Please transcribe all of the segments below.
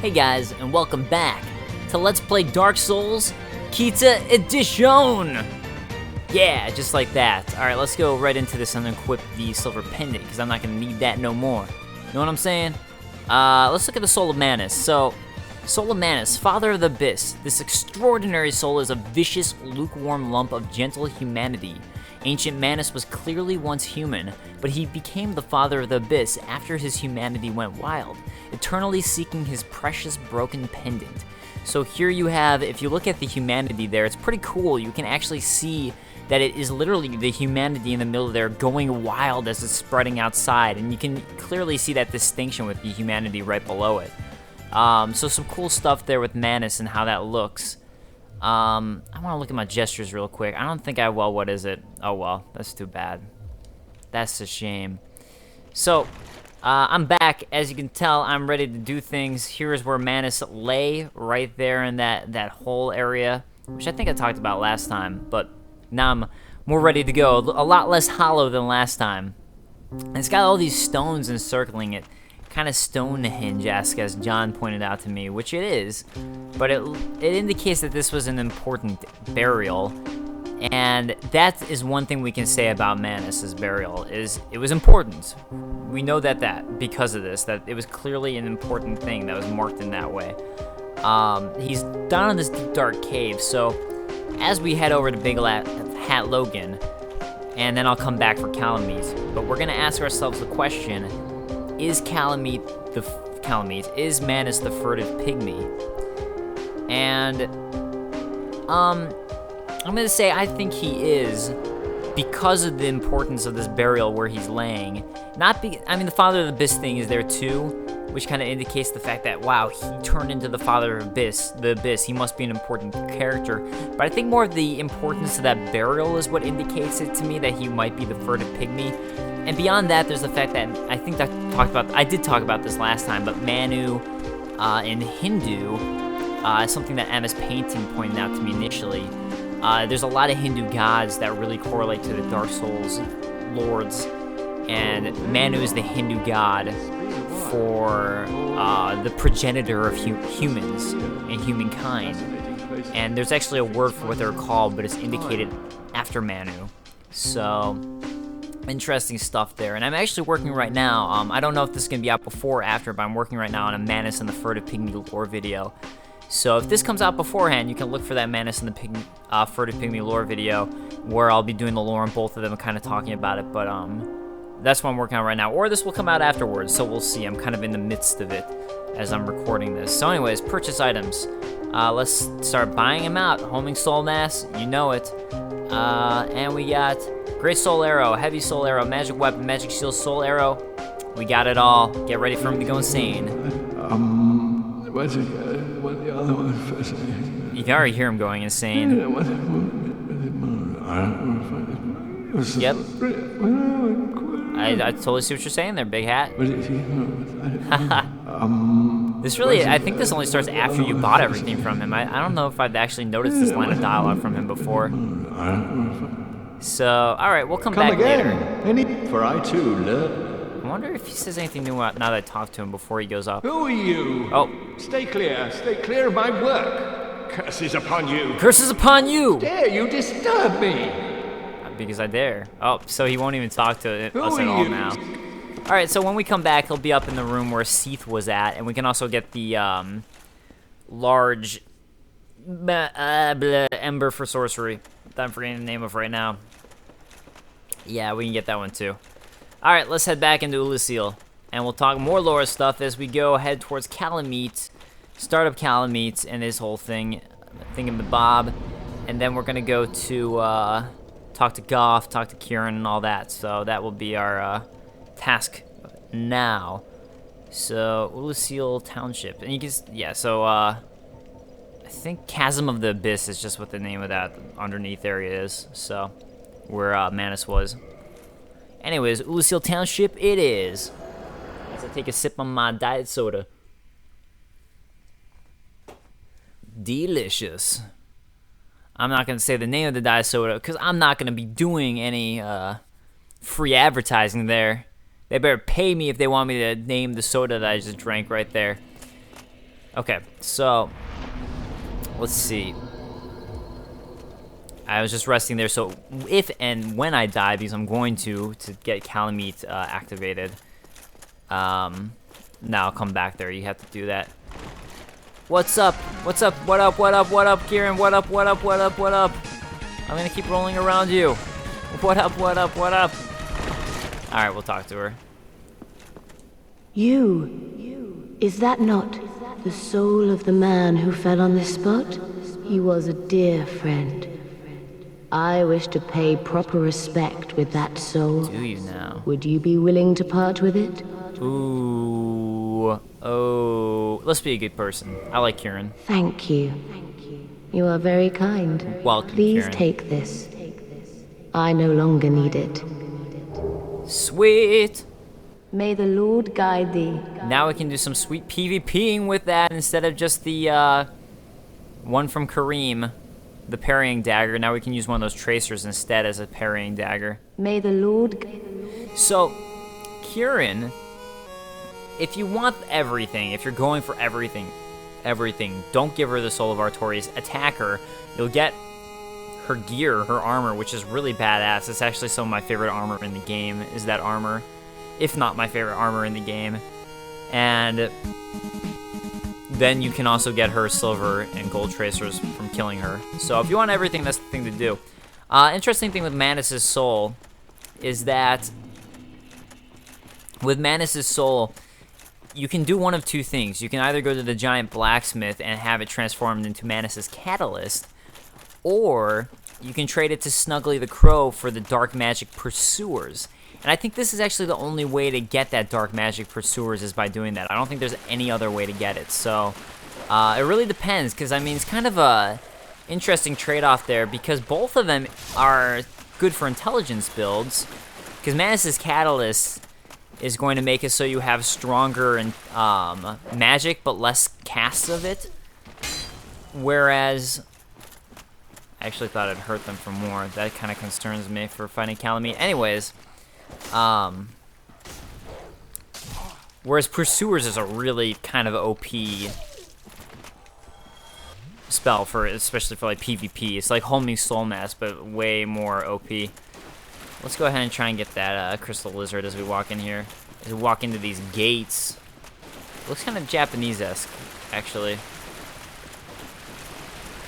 Hey guys, and welcome back to Let's Play Dark Souls Kita Edition! Yeah, just like that. Alright, let's go right into this and equip the silver pendant, because I'm not going to need that no more. You know what I'm saying? Let's look at the Soul of Manus. So, Soul of Manus, Father of the Abyss. This extraordinary soul is a vicious, lukewarm lump of gentle humanity. Ancient Manus was clearly once human, but he became the Father of the Abyss after his humanity went wild, eternally seeking his precious broken pendant. So here you have, if you look at the humanity there, it's pretty cool. You can actually see that it is literally the humanity in the middle there going wild as it's spreading outside, and you can clearly see that distinction with the humanity right below it. So some cool stuff there with Manus and how that looks. I want to look at my gestures real quick. I don't think I will. What is it? Oh, well, that's too bad. That's a shame. So, I'm back. As you can tell, I'm ready to do things. Here's where Manus lay, right there in that whole area, which I think I talked about last time, but now I'm more ready to go. A lot less hollow than last time. And it's got all these stones encircling it. Kind of Stonehenge-esque, as John pointed out to me, which it is, but it indicates that this was an important burial, and that is one thing we can say about Manus' burial, is it was important. We know that because of this, that it was clearly an important thing that was marked in that way. He's down in this deep dark cave, so as we head over to Big Hat Logan, and then I'll come back for Kalameet, but we're going to ask ourselves the question, is is Manus the furtive pygmy? And I'm gonna say I think he is, because of the importance of this burial where he's laying. I mean, the Father of the Abyss thing is there too, which kind of indicates the fact that, wow, he turned into the Father of the Abyss. He must be an important character. But I think more of the importance of that burial is what indicates it to me, that he might be the furtive pygmy. And beyond that, there's the fact that I did talk about this last time, but Manu in Hindu is something that MS Painting pointed out to me initially. There's a lot of Hindu gods that really correlate to the Dark Souls lords, and Manu is the Hindu god for the progenitor of humans and humankind. And there's actually a word for what they're called, but it's indicated after Manu. So, interesting stuff there. And I'm actually working right now, I don't know if this is going to be out before or after, but I'm working right now on a Manus and the Furtive Pygmy lore video. So if this comes out beforehand, you can look for that Manus and the Furtive Pygmy lore video, where I'll be doing the lore on both of them and kind of talking about it, but that's what I'm working on right now. Or this will come out afterwards, so we'll see. I'm kind of in the midst of it as I'm recording this. So anyways, purchase items. Let's start buying them out. Homing Soul Mass, you know it. And we got Great Soul Arrow, Heavy Soul Arrow, Magic Weapon, Magic Shield, Soul Arrow. We got it all. Get ready for him to go insane. What the other one? You can already hear him going insane. Yep. I totally see what you're saying there, Big Hat. This really, I think this only starts after you bought everything from him. I don't know if I've actually noticed this line of dialogue from him before. So, alright, we'll come back later. For I too learn. I wonder if he says anything new now that I talk to him before he goes up. Who are you? Oh. Stay clear of my work. Curses upon you. Curses upon you! Dare you disturb me? Because I dare. Oh, so he won't even talk to us at all now. Alright, so when we come back, he'll be up in the room where Seath was at, and we can also get the large ember for sorcery that I'm forgetting the name of right now. Yeah, we can get that one too. Alright, let's head back into Ulusil, and we'll talk more lore stuff as we go head towards Kalameet, start up Kalameet and this whole thing, thingamabob, and then we're gonna go to talk to Goff, talk to Kieran, and all that. So that will be our task now. So Ulusil Township, and you can, yeah. So I think Chasm of the Abyss is just what the name of that underneath area is. So where Manus was. Anyways, Ulusil Township it is. As I take a sip on my diet soda. Delicious. I'm not going to say the name of the diet soda because I'm not going to be doing any free advertising there. They better pay me if they want me to name the soda that I just drank right there. Okay, so let's see. I was just resting there, so if and when I die, because I'm going to get Kalameet activated, now I'll come back there. You have to do that. What's up? What's up? What up? What up? What up, Kieran? What up? What up? What up? What up? I'm gonna keep rolling around you. What up? What up? What up? All right, we'll talk to her. You. Is that not the soul of the man who fell on this spot? He was a dear friend. I wish to pay proper respect with that soul. Do you now? Would you be willing to part with it? Ooh. Oh. Let's be a good person. I like Kieran. Thank you. You are very kind. Welcome, Please Kieran. take this. I no longer need it. Sweet. May the Lord guide thee. Now we can do some sweet PvPing with that instead of just the one from Kareem, the parrying dagger. Now we can use one of those tracers instead as a parrying dagger. May the Lord... So, Kieran, if you want everything, if you're going for everything, don't give her the Soul of Artorias. Attack her. You'll get her gear, her armor, which is really badass. It's actually some of my favorite armor in the game, is that armor. If not my favorite armor in the game. And then you can also get her silver and gold tracers from killing her. So if you want everything, that's the thing to do. Interesting thing with Manus' soul is that with Manus' soul, you can do one of two things. You can either go to the giant blacksmith and have it transformed into Manus' catalyst, or you can trade it to Snuggly the Crow for the dark magic pursuers. And I think this is actually the only way to get that dark magic pursuers is by doing that. I don't think there's any other way to get it. So it really depends, because I mean it's kind of a interesting trade-off there, because both of them are good for intelligence builds. Because Manus' catalyst is going to make it so you have stronger magic but less casts of it. Whereas I actually thought it'd hurt them for more. That kind of concerns me for fighting Kalameet. Anyways. Whereas Pursuers is a really kind of OP spell for, especially for like PvP. It's like Homing Soul Mass, but way more OP. Let's go ahead and try and get that Crystal Lizard as we walk in here. As we walk into these gates. Looks kind of Japanese-esque, actually.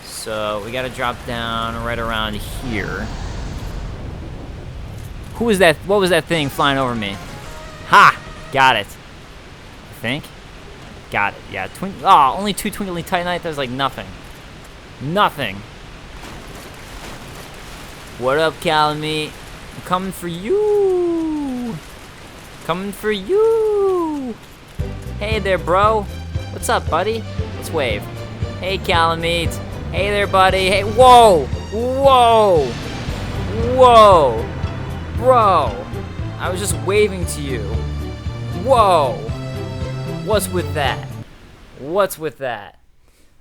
So we gotta drop down right around here. Who was that? What was that thing flying over me? Ha! Got it. I think. Got it. Yeah. Only 2 Twinkling Titanite. That was like nothing. Nothing. What up, Kalameet? I'm coming for you. Coming for you. Hey there, bro. What's up, buddy? Let's wave. Hey, Kalameet. Hey there, buddy. Hey. Whoa. Whoa. Whoa. Bro, I was just waving to you. Whoa. What's with that? What's with that?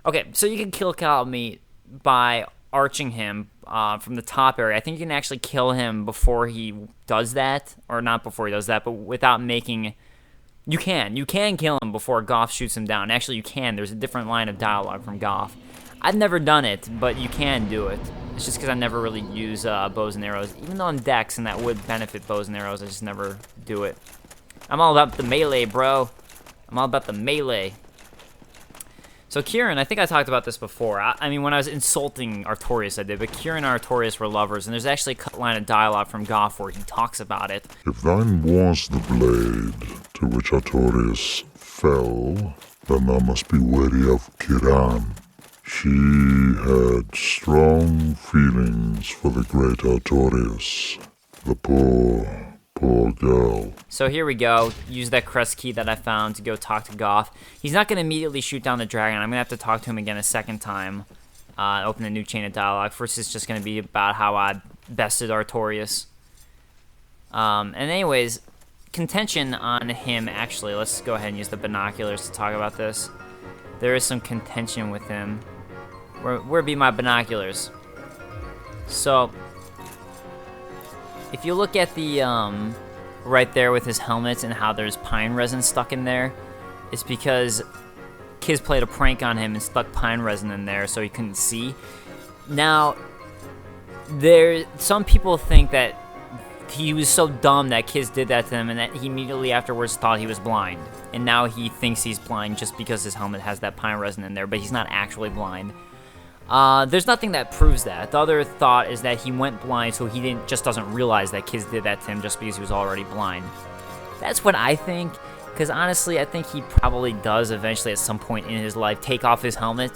Okay, so you can kill Kalameet by arching him from the top area. I think you can actually kill him before he does that. Or not before he does that, but without making... You can kill him before Goff shoots him down. Actually, you can. There's a different line of dialogue from Goff. I've never done it, but you can do it. It's just because I never really use bows and arrows. Even though I'm Dex, and that would benefit bows and arrows, I just never do it. I'm all about the melee, bro. I'm all about the melee. So Kieran, I think I talked about this before. I mean, when I was insulting Artorias, I did, but Kieran and Artorias were lovers, and there's actually a cut line of dialogue from Goff where he talks about it. If thine was the blade to which Artorias fell, then thou must be wary of Kiran. She had strong feelings for the great Artorias, the poor girl. So here we go. Use that crest key that I found to go talk to Goff. He's not going to immediately shoot down the dragon. I'm going to have to talk to him again a second time. Open a new chain of dialogue. First, it's just going to be about how I bested Artorias. And anyways, contention on him, actually. Let's go ahead and use the binoculars to talk about this. There is some contention with him. Where be my binoculars? So, if you look at the, right there with his helmet and how there's pine resin stuck in there, it's because kids played a prank on him and stuck pine resin in there so he couldn't see. Now, some people think that he was so dumb that kids did that to him and that he immediately afterwards thought he was blind. And now he thinks he's blind just because his helmet has that pine resin in there, but he's not actually blind. There's nothing that proves that. The other thought is that he went blind so he just doesn't realize that kids did that to him just because he was already blind. That's what I think, because honestly, I think he probably does eventually at some point in his life take off his helmet.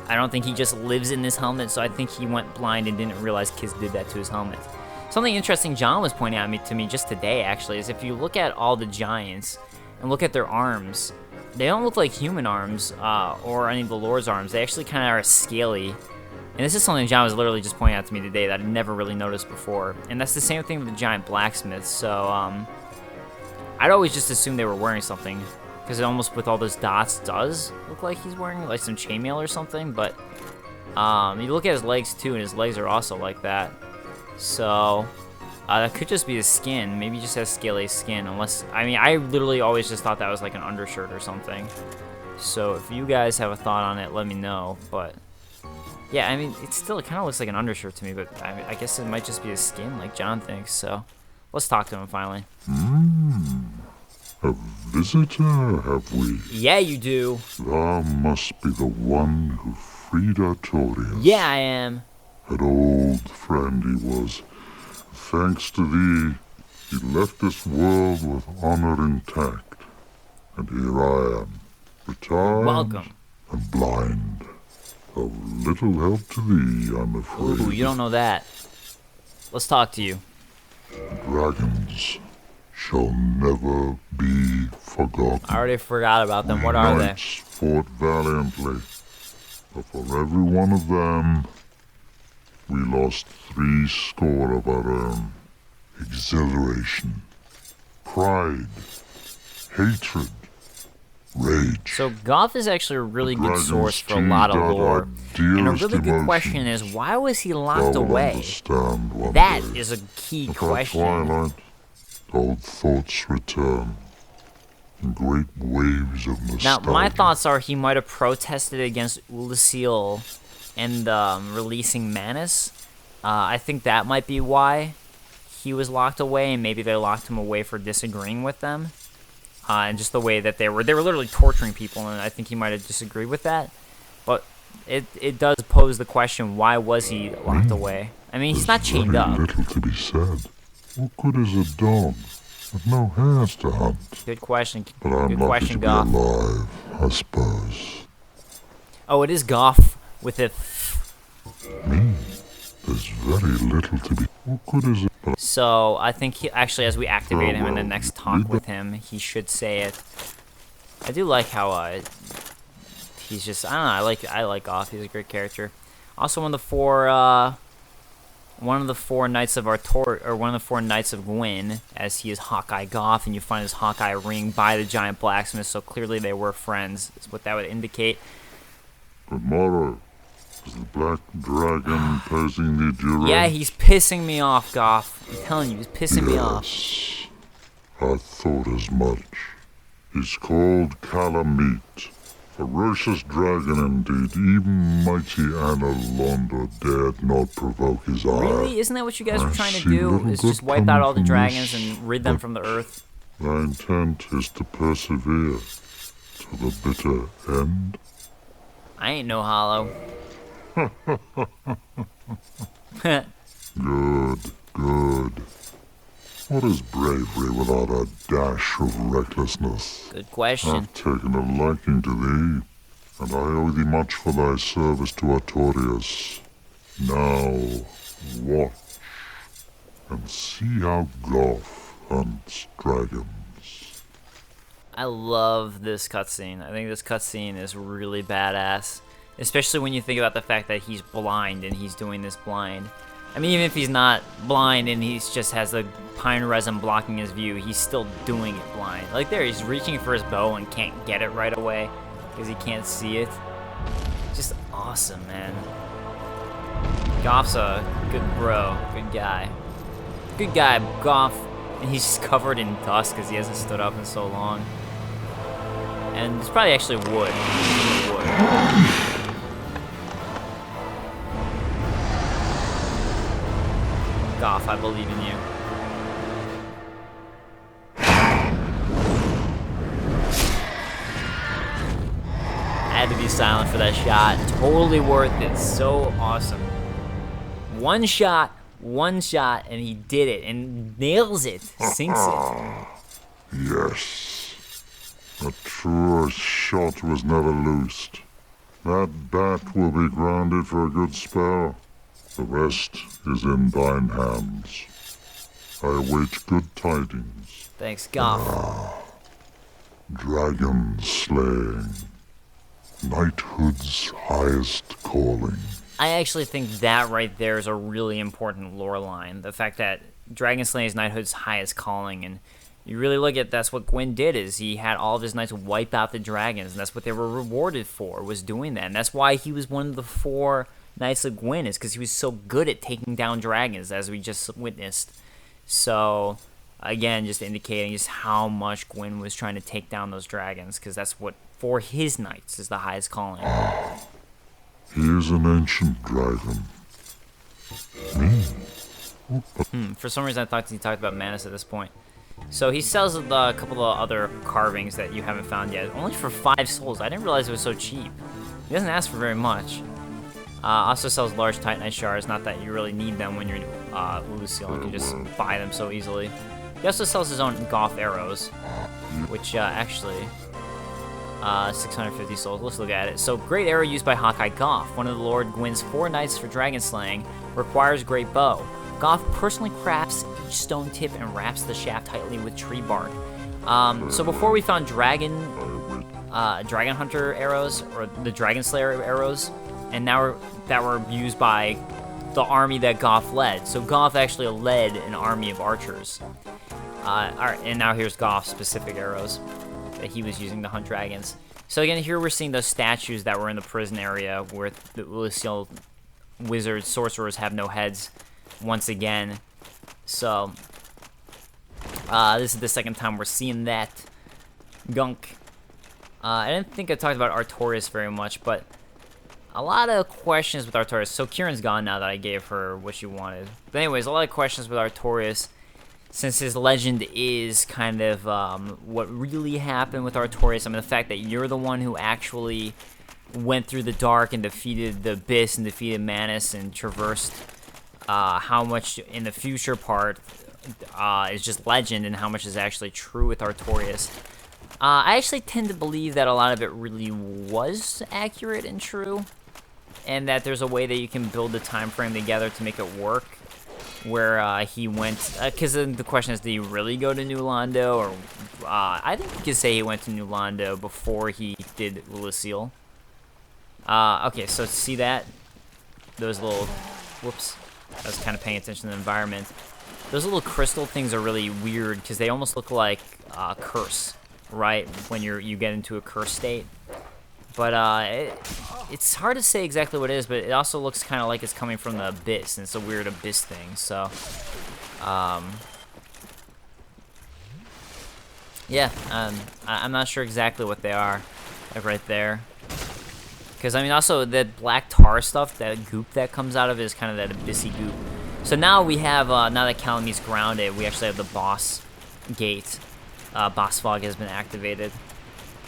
I don't think he just lives in this helmet, so I think he went blind and didn't realize kids did that to his helmet. Something interesting John was pointing out to me just today, actually, is if you look at all the giants and look at their arms, they don't look like human arms or any of the Lord's arms. They actually kind of are scaly. And this is something John was literally just pointing out to me today that I'd never really noticed before. And that's the same thing with the giant blacksmiths. So I'd always just assume they were wearing something, because it almost, with all those dots, does look like he's wearing like some chainmail or something. But you look at his legs too, and his legs are also like that. So that could just be his skin. Maybe he just has scaly skin. Unless, I mean, I literally always just thought that was like an undershirt or something. So if you guys have a thought on it, let me know. But yeah, I mean, it kind of looks like an undershirt to me. But I guess it might just be his skin, like John thinks. So let's talk to him finally. A visitor, have we? Yeah, you do. Thou must be the one who freed Artorias. Yeah, I am. An old friend he was. Thanks to thee, he left this world with honor intact. And here I am, retired Welcome. and blind. Of little help to thee, I'm afraid. Ooh, you don't know that. Let's talk to you. Dragons shall never be forgotten. I already forgot about them. What are they? Knights fought valiantly, but for every one of them, we lost 70 of our own. Exhilaration, pride, hatred, rage. So Goth is actually a really good source for a lot of lore. And a really good question is, why was he locked away? That is a key question. Twilight, old thoughts return in great waves of nostalgia. Now, my thoughts are he might have protested against Ulysseal and releasing Manus. I think that might be why he was locked away, and maybe they locked him away for disagreeing with them. And just the way that they were literally torturing people, and I think he might have disagreed with that. But it does pose the question, why was he locked away? I mean, he's not chained up. Little to be said. What good is a dog with no hairs to hunt? Good question. But I'm Good lucky question, to be Goth. alive, I suppose. Oh, it is Goth with it. Me? There's very little to be. What good is it? So I think actually, as we activate him in the next talk with him, he should say it. I do like how he's just, I don't know, I like Goth. He's a great character. Also, one of the four knights of Artor, or one of the four knights of Gwyn, as he is Hawkeye Goth, and you find his Hawkeye ring by the giant blacksmith. So clearly they were friends. Is what that would indicate. Tomorrow is the black dragon posing the duress. Yeah, he's pissing me off, Goth. I'm telling you, he's pissing me off. Yes, I thought as much. He's called Kalameet. Ferocious dragon indeed. Even mighty Anna Londa dared not provoke his ire. Really? Isn't that what you guys were I trying to see do? little Is good just wipe out all the coming from dragons this, and rid them but from the earth? Thy intent is to persevere to the bitter end. I ain't no hollow. Good, good. What is bravery without a dash of recklessness? Good question. I've taken a liking to thee, and I owe thee much for thy service to Artorias. Now, watch, and see how Goth hunts dragons. I love this cutscene. I think this cutscene is really badass. Especially when you think about the fact that he's blind and he's doing this blind. I mean, even if he's not blind and he just has the pine resin blocking his view, he's still doing it blind. Like there, he's reaching for his bow and can't get it right away because he can't see it. Just awesome, man. Goff's a good bro, good guy. Good guy, Goff. And he's just covered in dust because he hasn't stood up in so long. And it's probably actually wood. Wood. Goff, I believe in you. Had to be silent for that shot. Totally worth it. So awesome. One shot, and he did it, and nails it, sinks it. Yes. A truer shot was never loosed. That bat will be grounded for a good spell. The rest is in thine hands. I await good tidings. Thanks, Goff. Dragon slaying. Knighthood's highest calling. I actually think that right there is a really important lore line. The fact that dragon slaying is knighthood's highest calling, and you really look at that's what Gwyn did, is he had all of his knights wipe out the dragons, and that's what they were rewarded for, was doing that. And that's why he was one of the 4 Knights of Gwyn, is because he was so good at taking down dragons, as we just witnessed. So, again, just indicating just how much Gwyn was trying to take down those dragons, because that's what, for his knights, is the highest calling. He is an ancient dragon. For some reason, I thought he talked about Manus at this point. So he sells a couple of other carvings that you haven't found yet, only for 5 souls. I didn't realize it was so cheap. He doesn't ask for very much. Also sells large Titanite shards, not that you really need them when you're Lucille, you can just buy them so easily. He also sells his own Goth arrows, which actually, 650 souls, let's look at it. So, great arrow used by Hawkeye Goth, one of the Lord Gwyn's 4 knights for dragon slaying, requires great bow. Goth personally crafts each stone tip and wraps the shaft tightly with tree bark. So before we found Dragon Hunter arrows, or the Dragon Slayer arrows, and now that were used by the army that Goth led. So Goth actually led an army of archers. Alright, and now here's Goth's specific arrows that he was using to hunt dragons. So again, here we're seeing those statues that were in the prison area where the Lucille wizards, sorcerers have no heads once again. So, this is the second time we're seeing that gunk. I didn't think I talked about Artorias very much, but a lot of questions with Artorias. So Kieran's gone now that I gave her what she wanted. But anyways, a lot of questions with Artorias, since his legend is kind of what really happened with Artorias. I mean, the fact that you're the one who actually went through the dark and defeated the Abyss and defeated Manus and traversed how much in the future part is just legend and how much is actually true with Artorias. I actually tend to believe that a lot of it really was accurate and true, and that there's a way that you can build the time frame together to make it work, where he went, because the question is, did he really go to New Londo, or I think you could say he went to New Londo before he did Lucille. Okay, so see that? Those little, whoops, I was kind of paying attention to the environment. Those little crystal things are really weird, because they almost look like curse, right, when you get into a curse state. But it's hard to say exactly what it is, but it also looks kind of like it's coming from the Abyss, and it's a weird Abyss thing, so yeah, I'm not sure exactly what they are, like right there. Because, I mean, also, that black tar stuff, that goop that comes out of it is kind of that abyssy goop. So now we have, now that Kalameet's grounded, we actually have the boss gate. Boss fog has been activated.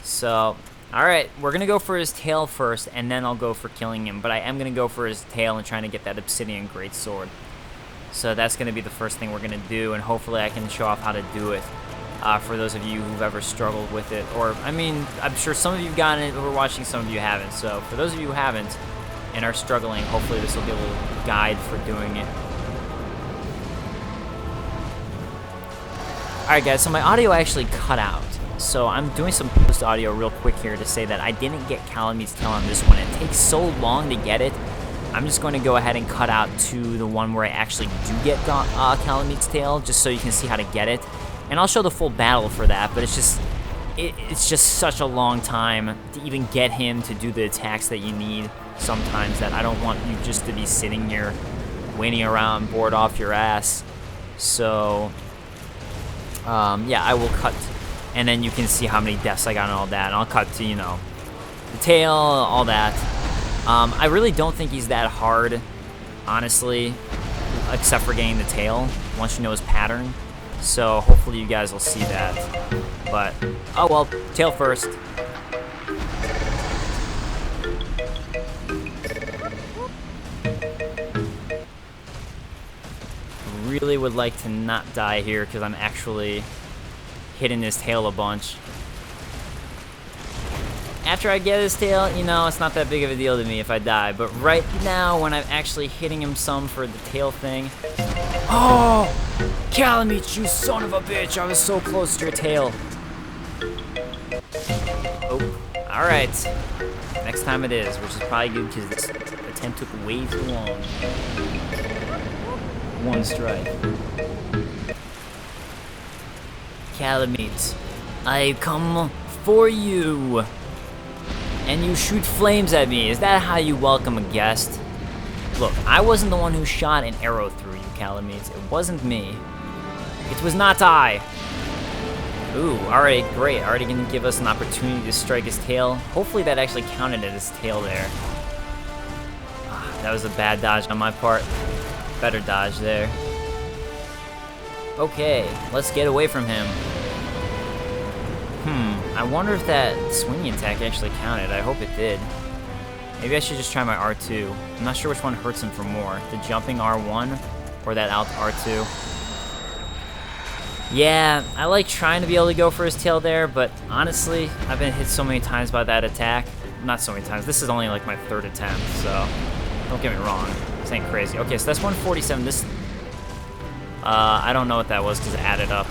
So, alright, we're going to go for his tail first, and then I'll go for killing him. But I am going to go for his tail and trying to get that obsidian greatsword. So that's going to be the first thing we're going to do, and hopefully I can show off how to do it. For those of you who've ever struggled with it, or, I mean, I'm sure some of you have gotten it who are watching, some of you haven't, so for those of you who haven't and are struggling, hopefully this will be a little guide for doing it. Alright guys, so my audio actually cut out, so I'm doing some post-audio real quick here to say that I didn't get Kalameet's tail on this one. It takes so long to get it, I'm just going to go ahead and cut out to the one where I actually do get Kalameet's tail, just so you can see how to get it. And I'll show the full battle for that, but it's just such a long time to even get him to do the attacks that you need sometimes, that I don't want you just to be sitting here waiting around bored off your ass. So, yeah, I will cut and then you can see how many deaths I got and all that, and I'll cut to, you know, the tail, all that. I really don't think he's that hard, honestly, except for getting the tail, once you know his pattern. So hopefully you guys will see that. But, oh well, tail first. Really would like to not die here because I'm actually hitting his tail a bunch. After I get his tail, you know, it's not that big of a deal to me if I die. But right now, when I'm actually hitting him some for the tail thing... Oh! Kalameet, you son of a bitch! I was so close to your tail. Oh, alright. Next time it is, which is probably good because this attempt took way too long. One strike. Kalameet, I come for you. And you shoot flames at me. Is that how you welcome a guest? Look, I wasn't the one who shot an arrow through you, Kalameet. It wasn't me. It was not I. Ooh, alright, great. Already gonna give us an opportunity to strike his tail. Hopefully that actually counted at his tail there. That was a bad dodge on my part. Better dodge there. Okay, let's get away from him. I wonder if that swinging attack actually counted. I hope it did. Maybe I should just try my R2. I'm not sure which one hurts him for more. The jumping R1 or that out R2. Yeah, I like trying to be able to go for his tail there, but honestly, I've been hit so many times by that attack. Not so many times. This is only like my third attempt, so don't get me wrong. This ain't crazy. Okay, so that's 147. This, I don't know what that was because it added up.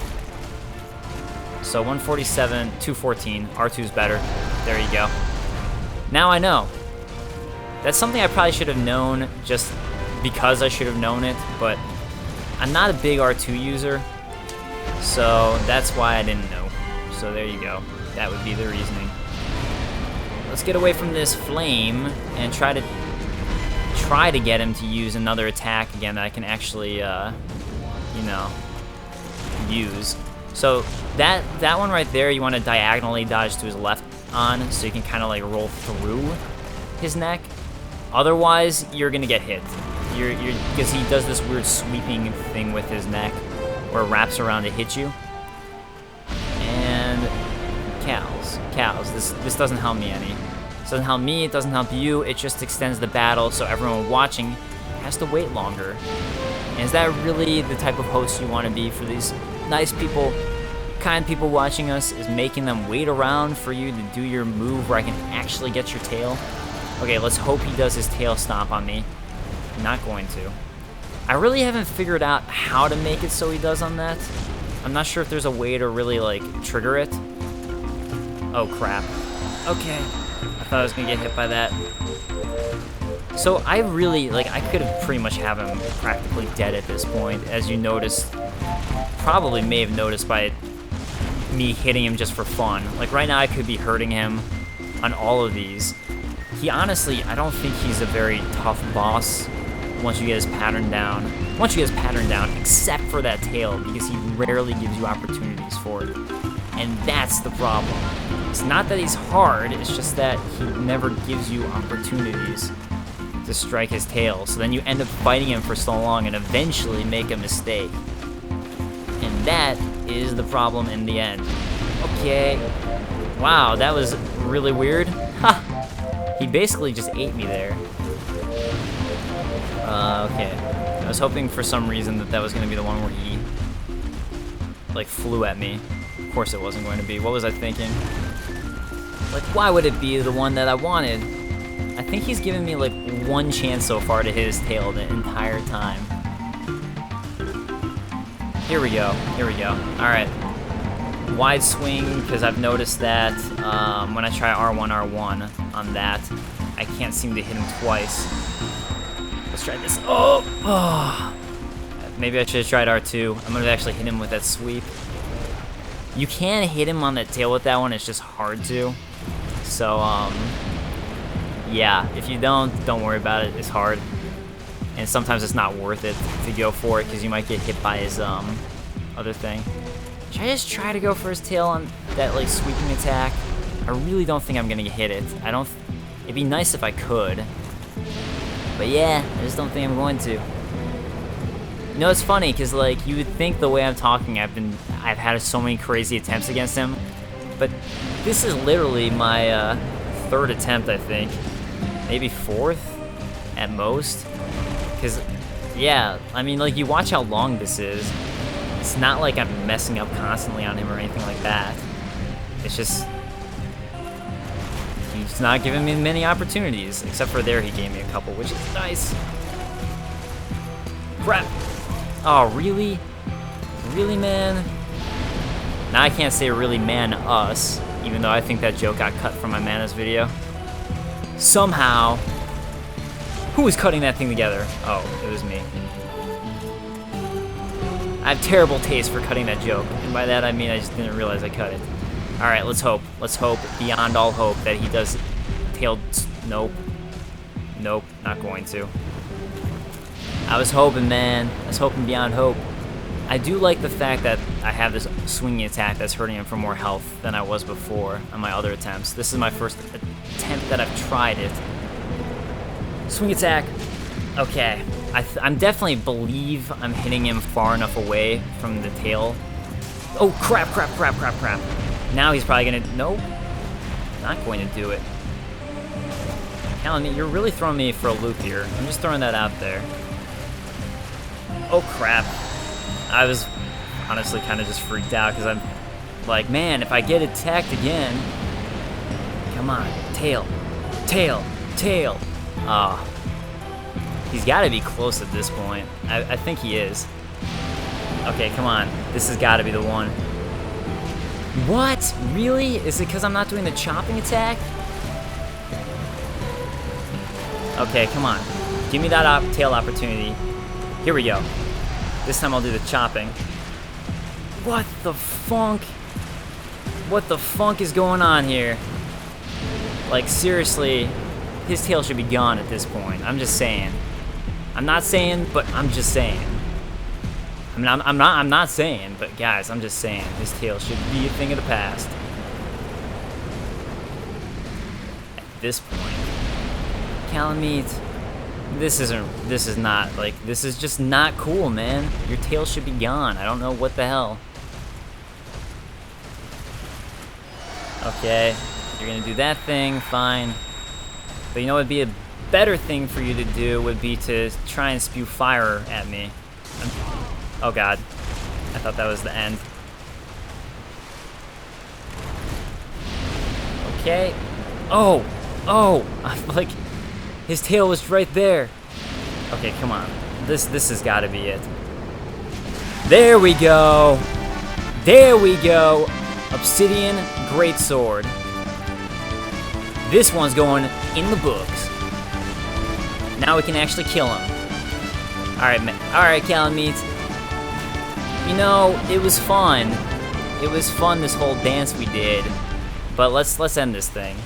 So 147, 214. R2's better. There you go. Now I know. That's something I probably should have known just because I should have known it, but I'm not a big R2 user, so that's why I didn't know. So there you go. That would be the reasoning. Let's get away from this flame and try to get him to use another attack again that I can actually, you know, use. So that one right there, you want to diagonally dodge to his left on, so you can kind of like roll through his neck. Otherwise, you're gonna get hit. Because he does this weird sweeping thing with his neck, where it wraps around to hit you. And cows. This doesn't help me any. It doesn't help me. It doesn't help you. It just extends the battle, so everyone watching has to wait longer. And is that really the type of host you want to be for these nice people, kind people watching us? Is making them wait around for you to do your move where I can actually get your tail? Okay, let's hope he does his tail stomp on me. Not going to. I really haven't figured out how to make it so he does on that. I'm not sure if there's a way to really, like, trigger it. Oh, crap. Okay. I thought I was gonna get hit by that. So I really, like, I could have pretty much have him practically dead at this point, as you noticed, probably may have noticed by me hitting him just for fun. Like, right now I could be hurting him on all of these. He honestly, I don't think he's a very tough boss once you get his pattern down. Once you get his pattern down, except for that tail, because he rarely gives you opportunities for it. And that's the problem. It's not that he's hard, it's just that he never gives you opportunities to strike his tail. So then you end up fighting him for so long and eventually make a mistake. And that is the problem in the end. Okay. Wow, that was really weird. Ha! He basically just ate me there. Okay. I was hoping for some reason that was going to be the one where he, like, flew at me. Of course it wasn't going to be. What was I thinking? Like, why would it be the one that I wanted? I think he's given me, like, one chance so far to hit his tail the entire time. Here we go. Here we go. Alright. Wide swing, because I've noticed that when I try R1 on that, I can't seem to hit him twice. Let's try this. Oh! Maybe I should have tried R2. I'm going to actually hit him with that sweep. You can hit him on the tail with that one, it's just hard to. So, yeah, if you don't worry about it, it's hard. And sometimes it's not worth it to go for it, because you might get hit by his other thing. Should I just try to go for his tail on that like sweeping attack. I really don't think I'm gonna hit it. It'd be nice if I could. But yeah, I just don't think I'm going to. You know, it's funny, because like, you would think the way I'm talking, I've had so many crazy attempts against him. But this is literally my third attempt, I think. Maybe fourth, at most. Because, yeah, I mean, like, you watch how long this is. It's not like I'm messing up constantly on him or anything like that. It's just... he's not giving me many opportunities. Except for there, he gave me a couple, which is nice. Crap! Oh, really? Really, man? Now I can't say really, man, us. Even though I think that joke got cut from my Mana's video. Somehow... who was cutting that thing together? Oh, it was me. I have terrible taste for cutting that joke. And by that I mean I just didn't realize I cut it. Alright, let's hope. Let's hope beyond all hope that he does tailed... Nope. Nope, not going to. I was hoping, man. I was hoping beyond hope. I do like the fact that I have this swinging attack that's hurting him for more health than I was before on my other attempts. This is my first attempt that I've tried it. Swing attack. Okay. I'm definitely believe I'm hitting him far enough away from the tail. Oh, crap, crap, crap, crap, crap. Now he's probably gonna... Nope. Not going to do it. Kalameet, you're really throwing me for a loop here. I'm just throwing that out there. Oh, crap. I was honestly kind of just freaked out because I'm like, man, if I get attacked again... Come on. Tail. Tail. Tail. Ah. He's got to be close at this point. I think he is. Okay, come on. This has got to be the one. What? Really? Is it because I'm not doing the chopping attack? Okay, come on. Give me that tail opportunity. Here we go. This time I'll do the chopping. What the funk? What the funk is going on here? Like, seriously, his tail should be gone at this point. I'm just saying. I'm not saying, but I'm just saying. I mean, I'm not saying, but guys, I'm just saying. His tail should be a thing of the past. At this point. Kalameet, this is not, like, this is just not cool, man. Your tail should be gone. I don't know what the hell. Okay, you're gonna do that thing, fine. But you know what would be a better thing for you to do would be to try and spew fire at me. Oh god, I thought that was the end. Okay. Oh, I'm like, his tail was right there. Okay, come on. This has got to be it. There we go. There we go. Obsidian Greatsword. This one's going in the books. Now we can actually kill him. Alright, Kalameet. You know, it was fun. It was fun, this whole dance we did. But let's end this thing.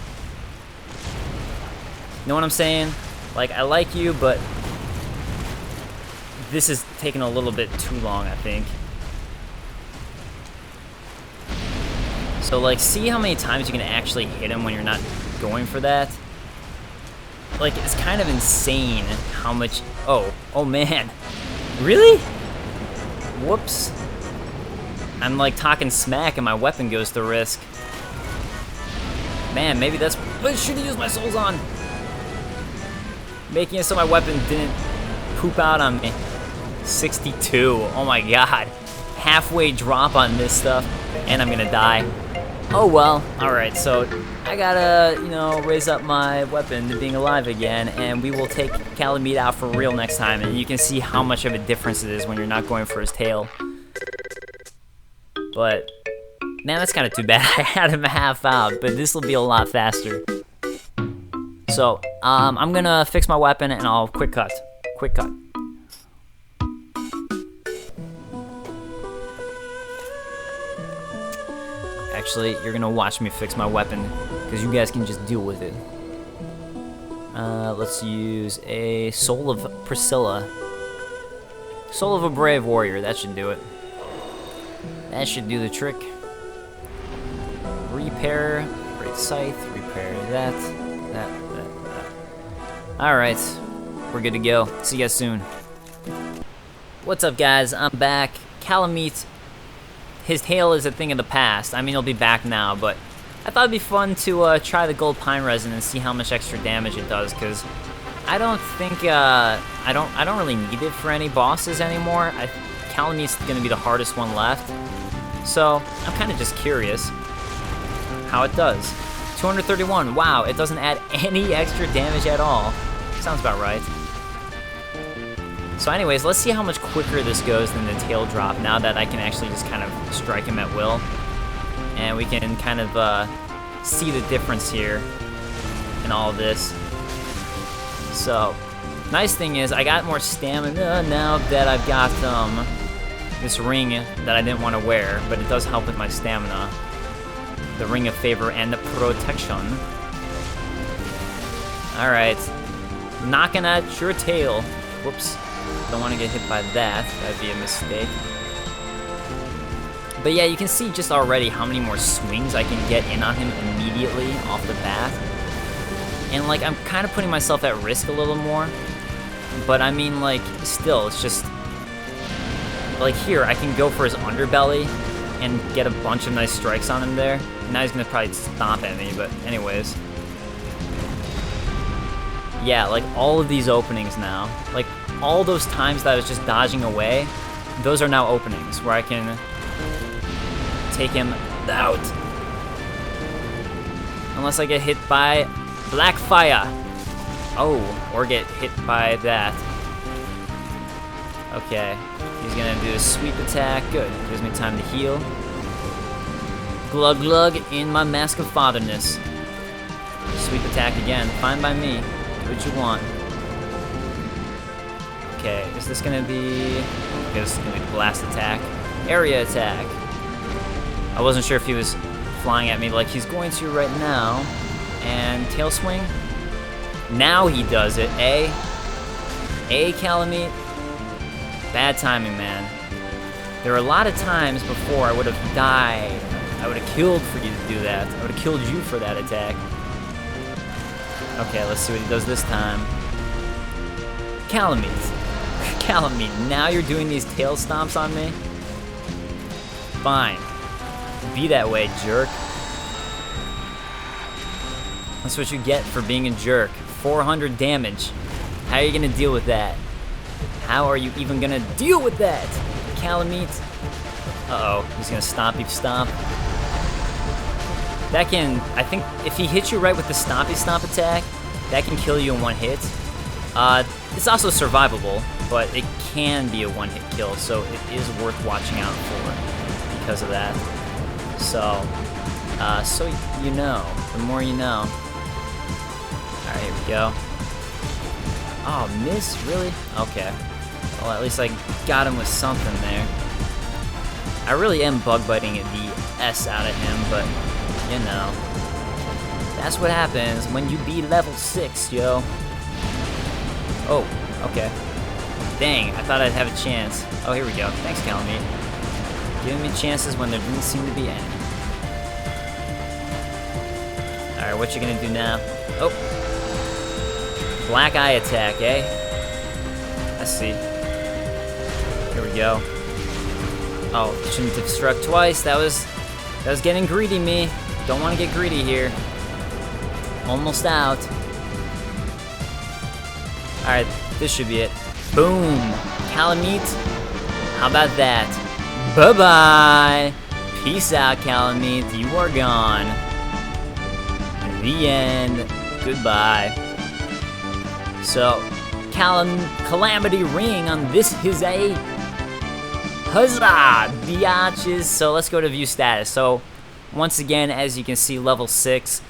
You know what I'm saying? Like, I like you, but this is taking a little bit too long, I think. So, like, see how many times you can actually hit him when you're not going for that? Like, it's kind of insane how much... Oh man. Really? Whoops. I'm, like, talking smack and my weapon goes to risk. Man, maybe that's... What should I use my souls on? Making it so my weapon didn't poop out on me. 62. Oh my god. Halfway drop on this stuff, and I'm gonna die. Oh well. Alright, so I gotta, you know, raise up my weapon to being alive again, and we will take Kalameet out for real next time, and you can see how much of a difference it is when you're not going for his tail. But, man, that's kind of too bad. I had him half out, but this will be a lot faster. So, I'm gonna fix my weapon and I'll quick cut. Quick cut. Actually, you're gonna watch me fix my weapon, because you guys can just deal with it. Let's use a Soul of Priscilla. Soul of a Brave Warrior, that should do it. That should do the trick. repair, great scythe, repair that. Alright, we're good to go. See you guys soon. What's up, guys? I'm back. Kalameet, his tail is a thing of the past. I mean, he'll be back now, but I thought it'd be fun to try the gold pine resin and see how much extra damage it does, because I don't think, I don't really need it for any bosses anymore. Kalameet's gonna be the hardest one left, so I'm kind of just curious how it does. 231, wow, it doesn't add any extra damage at all. Sounds about right. So anyways, let's see how much quicker this goes than the tail drop now that I can actually just kind of strike him at will. And we can kind of see the difference here in all of this. So, nice thing is I got more stamina now that I've got this ring that I didn't want to wear, but it does help with my stamina. The Ring of Favor and the Protection. Alright. Knocking at your tail. Whoops. Don't want to get hit by that. That'd be a mistake. But yeah, you can see just already how many more swings I can get in on him immediately off the bat. And like, I'm kind of putting myself at risk a little more. But I mean, like, still, it's just... Like here, I can go for his underbelly and get a bunch of nice strikes on him there. Now he's gonna probably stomp at me, but anyways. Yeah, like all of these openings now, like all those times that I was just dodging away, those are now openings where I can take him out. Unless I get hit by Black Fire. Oh, or get hit by that. Okay, he's gonna do a sweep attack. Good, gives me time to heal. Glug glug in my Mask of Fatherness. Sweep attack again, fine by me. Do what you want. Okay, is this gonna be... Okay, this is gonna be blast attack. Area attack. I wasn't sure if he was flying at me like he's going to right now. And tail swing. Now he does it, eh? Kalameet? Bad timing, man. There were a lot of times before I would have died. I would have killed for you to do that. I would have killed you for that attack. Okay, let's see what he does this time. Kalameet. Kalameet, now you're doing these tail stomps on me? Fine. Be that way, jerk. That's what you get for being a jerk. 400 damage. How are you gonna deal with that? How are you even gonna deal with that? Kalameet. Uh-oh, he's gonna stompy stomp. That can, I think, if he hits you right with the stompy stomp attack, that can kill you in one hit. It's also survivable, but it can be a one-hit kill, so it is worth watching out for because of that. So, so you know, the more you know. Alright, here we go. Oh, miss? Really? Okay. Well, at least I got him with something there. I really am bug biting the S out of him, but, you know. That's what happens when you be level 6, yo. Oh, okay. Dang, I thought I'd have a chance. Oh, here we go. Thanks, Kalameet. Giving me chances when there didn't seem to be any. Alright, what you gonna do now? Oh. Black eye attack, eh? I see. Here we go. Oh, shouldn't have struck twice. That was getting greedy, me. Don't want to get greedy here. Almost out. Alright, this should be it. Boom! Kalameet. How about that? Bye-bye! Peace out, Kalameet. You are gone. The end. Goodbye. So, Calamity Ring on this is a huzzah, biatches. So let's go to view status. So once again, as you can see, level 6.